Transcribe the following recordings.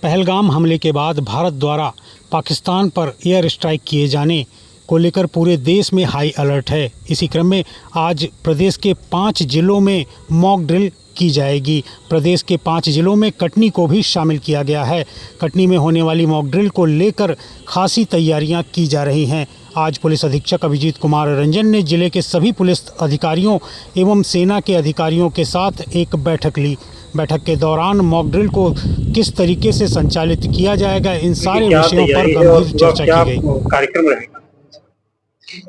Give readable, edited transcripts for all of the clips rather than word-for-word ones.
पहलगाम हमले के बाद भारत द्वारा पाकिस्तान पर एयर स्ट्राइक किए जाने को लेकर पूरे देश में हाई अलर्ट है। इसी क्रम में आज प्रदेश के 5 जिलों में मॉक ड्रिल की जाएगी। प्रदेश के 5 जिलों में कटनी को भी शामिल किया गया है। कटनी में होने वाली मॉक ड्रिल को लेकर खासी तैयारियां की जा रही हैं। आज पुलिस अधीक्षक अभिजीत कुमार रंजन ने जिले के सभी पुलिस अधिकारियों एवं सेना के अधिकारियों के साथ एक बैठक ली। बैठक के दौरान मॉक ड्रिल को किस तरीके से संचालित किया जाएगा, इन सारे विषयों पर गंभीर चर्चा की गई। कार्यक्रम रहेगा।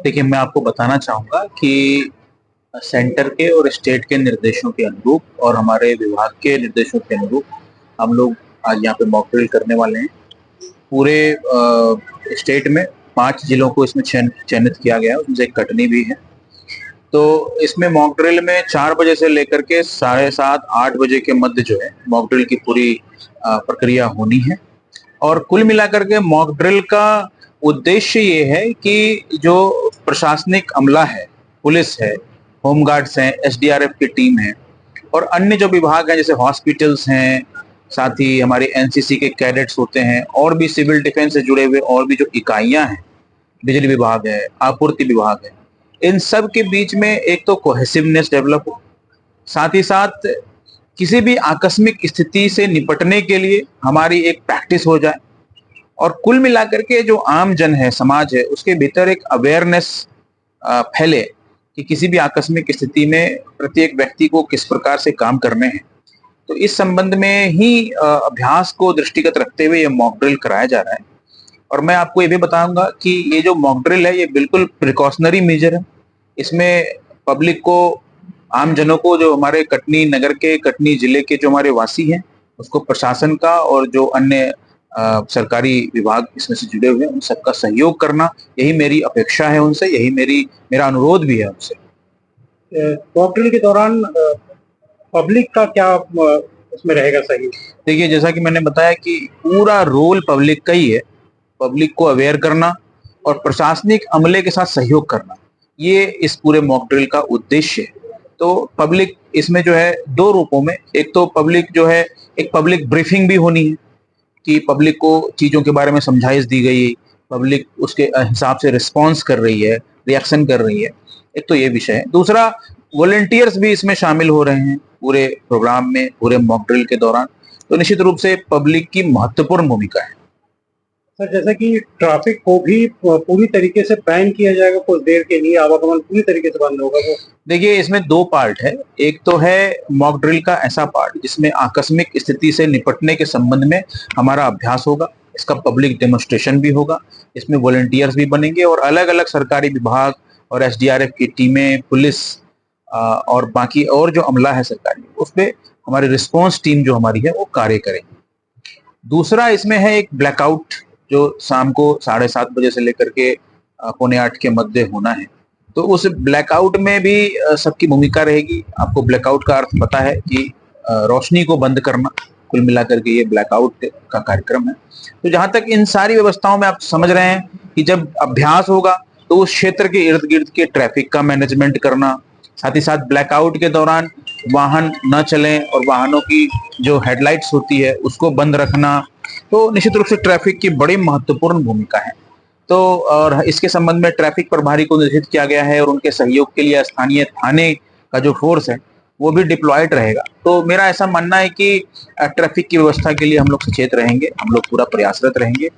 देखिए, मैं आपको बताना चाहूँगा कि सेंटर के और स्टेट के निर्देशों के अनुरूप और हमारे विभाग के निर्देशों के अनुरूप हम लोग आज यहाँ पे मॉक ड्रिल करने वाले हैं। पूरे स्टेट में 5 जिलों को इसमें चयनित किया गया है, उनसे एक कटनी भी है। तो इसमें मॉक ड्रिल में 4 बजे से लेकर के 7:30-8 बजे के मध्य जो है मॉक ड्रिल की पूरी प्रक्रिया होनी है। और कुल मिलाकर के मॉक ड्रिल का उद्देश्य ये है कि जो प्रशासनिक अमला है, पुलिस है, होमगार्ड्स हैं, एसडीआरएफ की टीम है और अन्य जो विभाग हैं जैसे हॉस्पिटल्स हैं, साथ ही हमारी एनसीसी के कैडेट्स होते हैं और भी सिविल डिफेंस से जुड़े हुए और भी जो इकाइयां हैं, बिजली विभाग है, आपूर्ति विभाग है, इन सब के बीच में एक तो कोहेसिवनेस डेवलप हो, साथ ही साथ किसी भी आकस्मिक स्थिति से निपटने के लिए हमारी एक प्रैक्टिस हो जाए और कुल मिलाकर के जो आम जन है, समाज है, उसके भीतर एक अवेयरनेस फैले कि किसी भी आकस्मिक स्थिति में प्रत्येक व्यक्ति को किस प्रकार से काम करने हैं। तो इस संबंध में ही अभ्यास को दृष्टिगत रखते हुए ये मॉक ड्रिल कराया जा रहा है। और मैं आपको ये भी बताऊंगा कि ये जो मॉक ड्रिल है ये बिल्कुल प्रिकॉशनरी मेजर है। इसमें पब्लिक को, आम जनों को, जो हमारे कटनी नगर के, कटनी जिले के जो हमारे वासी हैं, उसको प्रशासन का और जो अन्य सरकारी विभाग इसमें से जुड़े हुए हैं उन सबका सहयोग करना, यही मेरी अपेक्षा है उनसे, यही मेरा अनुरोध भी है उनसे। मॉक ड्रिल के दौरान पब्लिक का क्या उसमें रहेगा सहयोग? देखिए, जैसा कि मैंने बताया कि पूरा रोल पब्लिक का ही है। पब्लिक को अवेयर करना और प्रशासनिक अमले के साथ सहयोग करना, ये इस पूरे मॉक ड्रिल का उद्देश्य है। तो पब्लिक इसमें जो है 2 रूपों में, एक तो पब्लिक जो है, एक पब्लिक ब्रीफिंग भी होनी है कि पब्लिक को चीजों के बारे में समझाइश दी गई, पब्लिक उसके हिसाब से रिस्पॉन्स कर रही है, रिएक्शन कर रही है। एक तो ये विषय है। दूसरा, वॉलंटियर्स भी इसमें शामिल हो रहे हैं पूरे प्रोग्राम में, पूरे मॉक ड्रिल के दौरान। तो निश्चित रूप से पब्लिक की महत्वपूर्ण भूमिका है। सर, जैसा कि ट्रैफिक को भी पूरी तरीके से बैन किया जाएगा, कुछ देर के लिए आवागमन पूरी तरीके से बंद होगा। वो देखिए, इसमें 2 पार्ट है। एक तो है मॉक ड्रिल का ऐसा पार्ट जिसमें आकस्मिक स्थिति से निपटने के संबंध में हमारा अभ्यास होगा, इसका पब्लिक डेमोन्स्ट्रेशन भी होगा, इसमें वॉलंटियर्स भी बनेंगे और अलग अलग सरकारी विभाग और एसडीआरएफ की टीमें, पुलिस और बाकी और जो अमला है सरकारी, उस पर हमारी रिस्पॉन्स टीम जो हमारी है वो कार्य करेगी। दूसरा, इसमें है एक ब्लैकआउट जो शाम को 7:30 बजे से लेकर के 7:45 के मध्य होना है। तो उस ब्लैकआउट में भी सबकी भूमिका रहेगी। आपको ब्लैकआउट का अर्थ पता है कि रोशनी को बंद करना, कुल मिलाकर के ये ब्लैकआउट का कार्यक्रम है। तो जहां तक इन सारी व्यवस्थाओं में आप समझ रहे हैं कि जब अभ्यास होगा तो उस क्षेत्र के इर्द गिर्द के ट्रैफिक का मैनेजमेंट करना, साथ ही साथ ब्लैकआउट के दौरान वाहन न चलें और वाहनों की जो हेडलाइट्स होती है उसको बंद रखना, तो निश्चित रूप से ट्रैफिक की बड़ी महत्वपूर्ण भूमिका है। तो और इसके संबंध में ट्रैफिक प्रभारी को निर्देशित किया गया है और उनके सहयोग के लिए स्थानीय थाने का जो फोर्स है वो भी डिप्लॉयड रहेगा। तो मेरा ऐसा मानना है कि ट्रैफिक की व्यवस्था के लिए हम लोग सचेत रहेंगे, हम लोग पूरा प्रयासरत रहेंगे।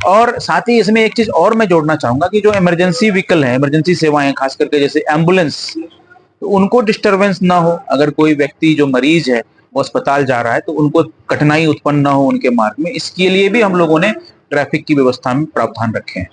और साथ ही इसमें एक चीज और मैं जोड़ना चाहूंगा कि जो इमरजेंसी व्हीकल है, इमरजेंसी सेवाएं, खास करके जैसे एम्बुलेंस, तो उनको डिस्टरबेंस ना हो। अगर कोई व्यक्ति जो मरीज है वो अस्पताल जा रहा है तो उनको कठिनाई उत्पन्न ना हो उनके मार्ग में, इसके लिए भी हम लोगों ने ट्रैफिक की व्यवस्था में प्रावधान रखे हैं।